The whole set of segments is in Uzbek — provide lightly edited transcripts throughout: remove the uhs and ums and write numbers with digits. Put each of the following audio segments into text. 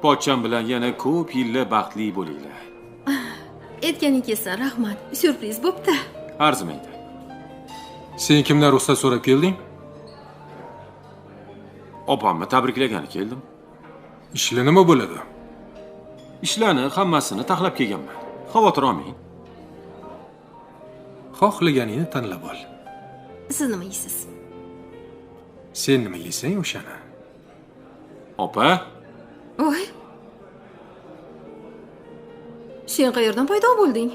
Pochcham bilan yana ko'p yillar baxtli bo'linglar. Aytganingizni rahmat. Syurpriz bo'pti. Arzimaydi. Sen kimdan ruxsat so'rab kelding? Opamni tabriklagani keldim. Ishlar nima bo'ladi? Ishlarni hammasini taxlab kelganman. Xavotir olmang. Xohlaganingni tanlab ol. Siz nima yeysiz? Sen nima yeysan o'shani? Opa, Voy. Sen qayerdan paydo bo'lding?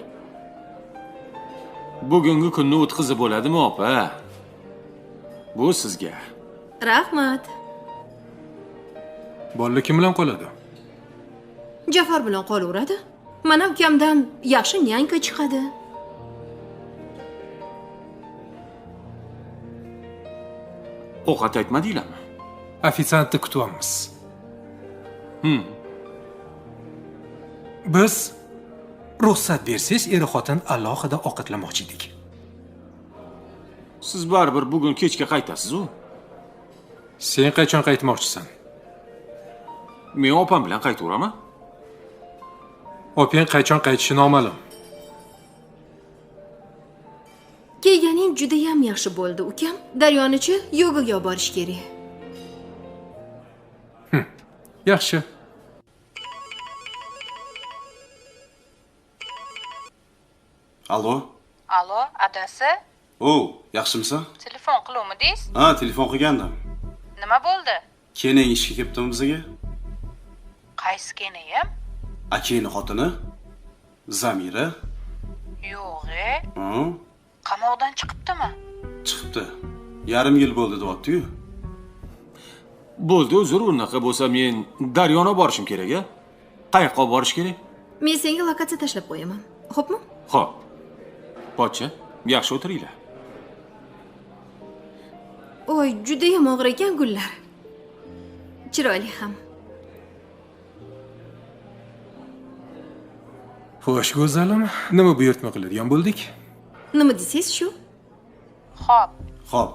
bugungi kunni o'tkazib bo'ladimi, opa? Bu sizga. Rahmat. Bolalar kim bilan qoladi? Jafar bilan qolaveradi. Mana ukamdan yaxshi nyanka chiqadi. Ovqat aytmadinglarmi? Ofitsiantni kutyapmiz. Biz ruxsat bersangiz, er-xotin alohida ovqatlamoqchi edik. Siz baribir bugun kechga qaytasiz-ku. Sen qachon qaytmoqchisan? Men opam bilan qaytaveraman. Opang qachon qaytishi noma'lum. Kelganing juda ham yaxshi bo'ldi, ukam. Daryonichi yogaga olib borish kerak. Yaxshi. Allo? Allo, adasi? Yaxshimisan? Telefon qiluvmidingiz? Ha, telefon qilgandim. Nima bo'ldi? Keling ishga kelibdimi bizga? Qaysi kenayam? Akangning xotini? Zamira? Yo'q-e. Ha? Qamoqdan chiqibdimi? Chiqibdi. Yarim yil bo'ldi deyapti-yu. Bo'ldi, uzr, unaqa bo'lsa men Daryoni olib borishim kerak-a? Qayoqqa olib borish kerak? Men senga lokatsiya tashlab qo'yaman. Xo'pmi? Xo'p. Pochcha, yaxshi o'tiringlar. Oy, juda ham og'ir ekan gullar. Chiroyli ham. Xo'sh, go'zalim, nima buyurtma qiladigan bo'ldik? Nima desangiz shu? Xo'p. Xo'p.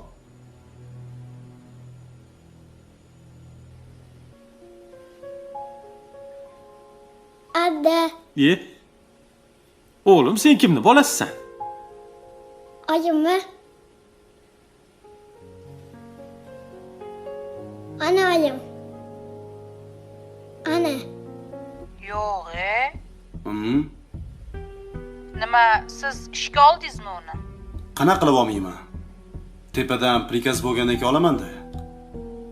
Adda, O'g'lim, sen kimni bolasisan? oyimmi? Ana oyim. Ana. Yo'q-e. Mhm. Nima, siz ishga oldingizmi uni? Qanaqa qilib olmayman? Tepadan prikaz bo'lgandan keyin olaman-da.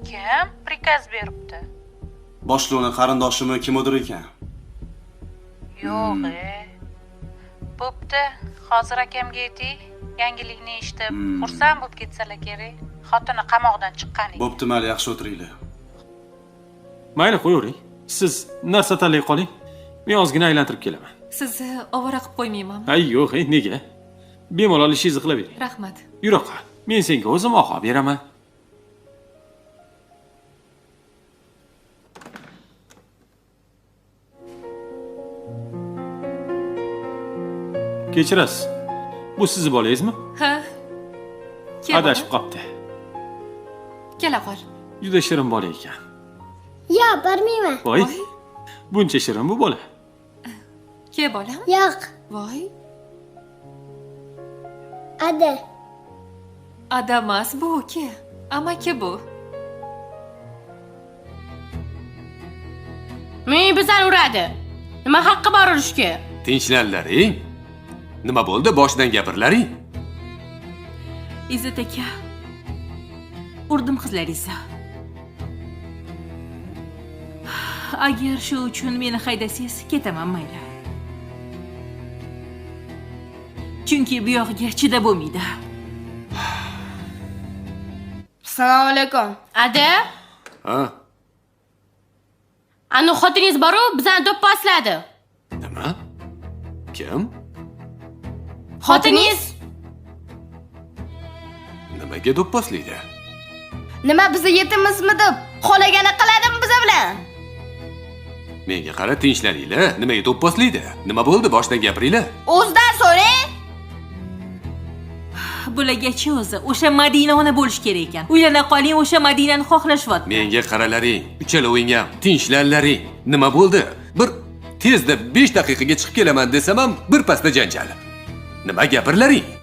Kim prikaz beribdi? Boshliqning qarindoshimi kimdir ekan. Yo'q-e. Bo'pti, hozir akamga ayting, yangilikni eshitib, xursand bo'lib ketsalar kerak. Xotini qamoqdan chiqqaniga. Bo'pti, mayli, yaxshi o'tiringlar. Mayli, qo'yavering. Siz narsa tanlay qoling. Men ozgina aylantirib kelaman. Sizni ovora qilib qo'ymayman. Ay, yo'q, nega? Bemalol ishingizni qilavering. Rahmat. Yuroqqa. Men senga o'zim oqib beraman. Kechirasiz. Bu sizni bolangizmi? Ha. Adashib qopti. Kela qol. Juda shirin bola ekan. Yo'q, bormayman. Voy. Buncha shirin bu bola. Ke bolam? Yo'q, Voy. Adda. Adamas bu ke. Amaki bu. Men bizani uradi. Nima haqqi bor urishga? Tinchlanlaring. Nima bo'ldi? Boshidan gapirlaring. Izzat aka. Urdim qizlaringizni. Agar shu uchun meni haydasangiz, ketaman mayli. Chunki bu yoqqa chidab bo'lmaydi. Assalomu alaykum. Ada? Ha? Ani xotiningiz boru bizani do'pposladi. Nima? Kim? Xotiningiz? Nimaga do'pposlaydi? Nima bizni yetimizmi deb xohlagani qiladimi biz bilan? Menga qara, tinchlaringlar. Nimaga do'pposlaydi? Nima bo'ldi? Boshidan gapiringlar. O'zidan so'rang. bo'lagachi o'zi o'sha Madinani bo'lish kerak ekan. Uylana qoling, o'sha Madinani xohlashyapti. Menga qaralaring, uchalovingiz ham tinchlanlaring. Nima bo'ldi? Bir tezda 5 daqiqaga chiqib kelaman desam ham bir pasda janjal. Nima gapirlaring?